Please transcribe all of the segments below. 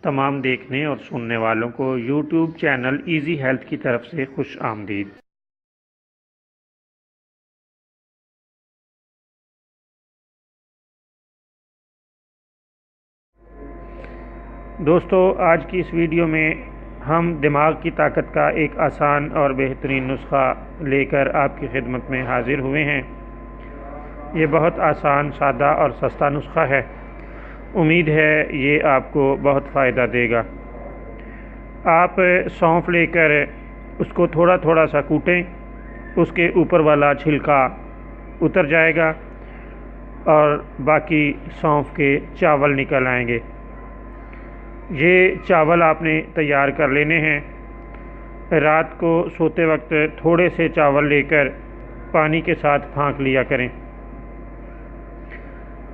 تمام دیکھنے اور سننے والوں کو یوٹیوب چینل ایزی ہیلتھ کی طرف سے خوش آمدید۔ دوستو، آج کی اس ویڈیو میں ہم دماغ کی طاقت کا ایک آسان اور بہترین نسخہ لے کر آپ کی خدمت میں حاضر ہوئے ہیں۔ یہ بہت آسان، سادہ اور سستا نسخہ ہے۔ امید ہے یہ آپ کو بہت فائدہ دے گا۔ آپ سونف لے کر اس کو تھوڑا تھوڑا سا کوٹیں، اس کے اوپر والا چھلکا اتر جائے گا اور باقی سونف کے چاول نکل آئیں گے۔ یہ چاول آپ نے تیار کر لینے ہیں۔ رات کو سوتے وقت تھوڑے سے چاول لے کر پانی کے ساتھ پھانک لیا کریں۔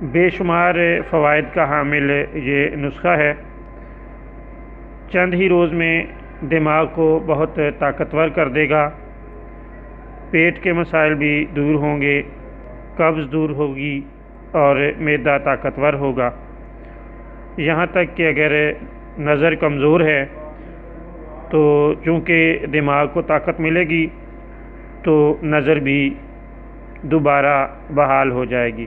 بے شمار فوائد کا حامل یہ نسخہ ہے۔ چند ہی روز میں دماغ کو بہت طاقتور کر دے گا۔ پیٹ کے مسائل بھی دور ہوں گے، قبض دور ہوگی اور معدہ طاقتور ہوگا۔ یہاں تک کہ اگر نظر کمزور ہے تو چونکہ دماغ کو طاقت ملے گی تو نظر بھی دوبارہ بحال ہو جائے گی۔